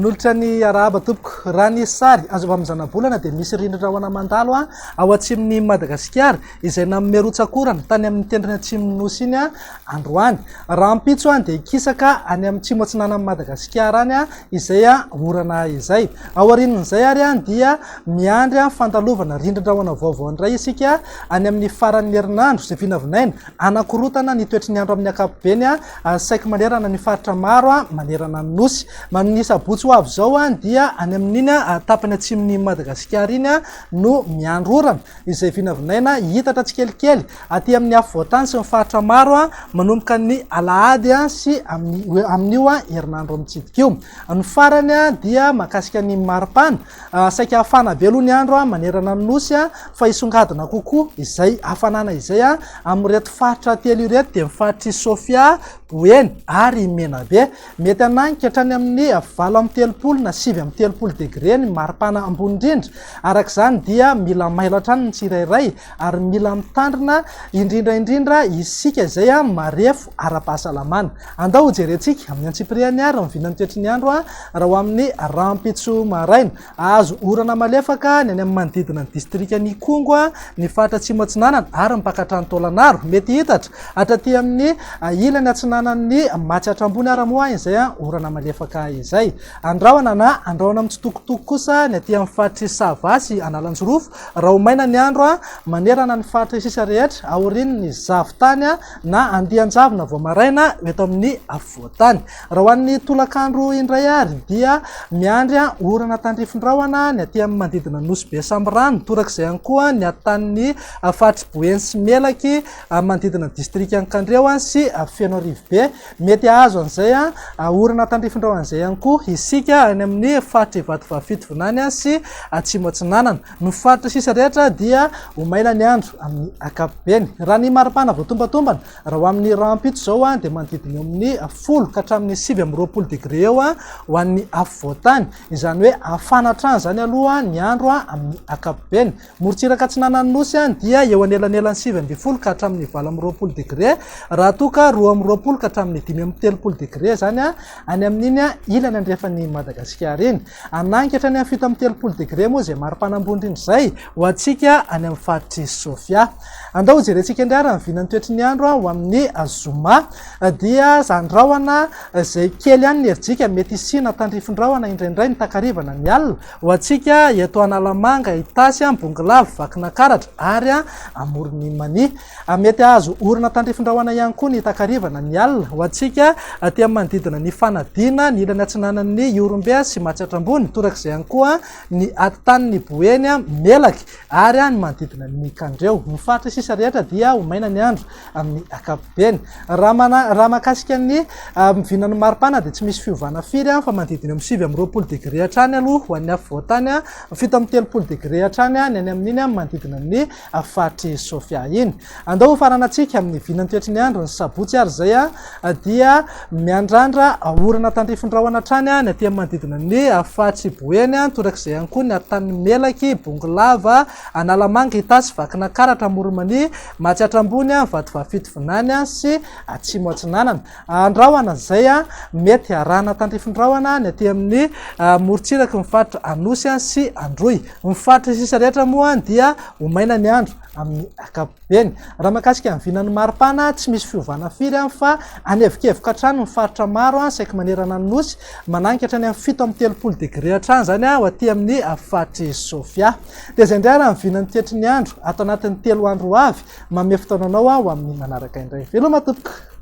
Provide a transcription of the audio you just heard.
manolotra ny arahaba tompoko raha ny sary azo avy amin'izana volana dia misy rindrina ho ana mandalo ao atsimon'ny Madagasikara izay namerontsakorana tany amin'ny tendrony atsimon'ny nosy iny androany. Raha mpitso dia kisaka any amin'ny tsimo atsinanan'ny Madagasikara any izay orana izay. Aorian'izay ary dia miandry fandalovana rindrina ho ana vaovao indray isika any amin'ny faran'ny herinandro izay vinavinaina anakorotana ny toetry ny andro amin'ny ankapobeny saika manerana ny faritra maro manerana ny nosy. Man'ny sabotsy ho avy zao dia any amin'iny tapany atsimon'ny Madagasikara iny no miandro orana izay vinavinaina hitatra tsikelikely aty amin'ny afovoantany sy ny faritra maro manomboka ny alahady sy amin'io herinandro mitsidika io. Ny farany dia mahakasika ny maripana saika hafana be aloha ny andro manerana ny nosy fa hisongadina kokoa izay hafanana izay amin'reto faritra telo ireto dia mifaritry Sofia, Boeny ary Menabe. Mety ananika hatrany amin'ny 7 na 7 degré ny maripana ambony indrindra. Arak'izany dia mila mailatra ny tsirairay ary mila mitandrina indrindra isika izay marefo ara-pahasalamana. Andao jerentsika amin'ny antsipiriany ary mivinany toetry ny andro raha ho amin'ny rampitso maraina. Azo orana malefaka ny any amin'ny manodidina ny distrika ny Kongo, ny faritra atsimo atsinanana ary mpakatra ny Tôlanaro. Mety hitatra hatraty amin'ny ilany atsinanan'ny Matsatra ambony ary moa izay orana malefaka izay. Andrahona na andrahona mitsitokotoko kosa ny aty amin'ny faritry Sava sy Analanjorofo. Raha ho maina ny andro manerana ny faritra sisa rehetra aorian'ny zavotany na andian-javona vao maraina eto amin'ny afovoantany. Raha ho an'ny tolakandro indray ary dia miandry orana tandrifin-drahona ny aty amin'ny manodidina nosy be Samborano, torak'izay ihany koa ny atan'ny faritry Boeny sy Melaky manodidina distrika Ankandreo sy Fenorivobe. Mety azo an'izay orana tandrifin-drahona izay ihany koa isika any amin'ny faritra Ivato-Vahafitovonany sy atsimo atsinanana. Ny faritra sisa rehetra dia ho maina ny andro amin'ny ankapobeny. Raha ny maripana voatombatombana raha ho amin'ny rampitso zao dia manodidina amin'ny 10 ka hatramin'ny 20 degré eo ho an'ny afovoantany. Izany hoe hafana hatrany zany aloha ny andro amin'ny ankapobeny. Morontsiraka atsinanan'ny nosy dia eo anelanelan'ny 20 ka hatramin'ny 20 degré. Raha toka 20 ka hatramin'ny 30 degré zany any amin'iny ilany andrefan'ny Madagasikara iny. Ananky hatrany amin'ny 17 degré moa izay maripana ambony indrindra izay ho antsika any amin'ny faritry Sofia. Andao jerentsika indray raha mivinany toetry ny andro ho amin'ny Zoma dia zandrahona izay kely ihany ny herijika mety isina tandrifin-drahona indraindray ny takarivana ny alina ho antsika eto Analamanga, Itasy, Bongolava, Vakinakaratra ary Amorony Mania. Mety azo orana tandrifin-drahona ihany koa ny takarivana ny alina ho antsika aty amin'ny manodidina ny Fanadina, ny ilany atsinanan'ny Iorombe sy Matsatra ambony, torak'izay ihany koa ny atan'ny Boeny, Melaky ary ny manodidina ny Kandreo. Ny faritra sisa rehetra dia ho maina ny andro amin'ny ankapobeny. Raha mahakasika ny mivinan'ny maripana dia tsy misy fiovana firy fa manodidina amin'ny 20 degré hatrany aloha ho an'ny afovoantany, 17 degré hatrany ny any amin'iny manodidina ny faritry Sofia iny. Andao faranantsika amin'ny vinany toetry ny andro ny sabotsy ary zay dia miandrandra orana tandrifin-drahona hatrany ny aty amin'ny manodidina ny faritry Boeny, torak'izay ihany koa ny atan'ny Melaky, Bongolava, Analamanga, Itasy, Vakinakaratra, Amorony Mania, Matsatra ambony, Vato-Vahafitovonany sy atsimo atsinanana. Andrahona zay mety arahana tandrifin-drahona ny aty amin'ny morontsiraka ny faritra Anosy sy Androy. Ny faritra sisa rehetra moa dia ho maina ny andro amin'ny ankapobeny. Raha mahakasika ny vinan'ny maripana tsy misy fiovana firy fa anevikevoka hatrany ny faritra maro saika manerana ny nosy mananky hatrany amin'ny 17 degré hatrany zany ho aty amin'ny faritry Sofia. Dia izay indray raha ny vinan'ny toetry ny andro ato anatin'ny 3 andro avy manome fotoananao ho amin'ny manaraka indray. Veloma tompoko.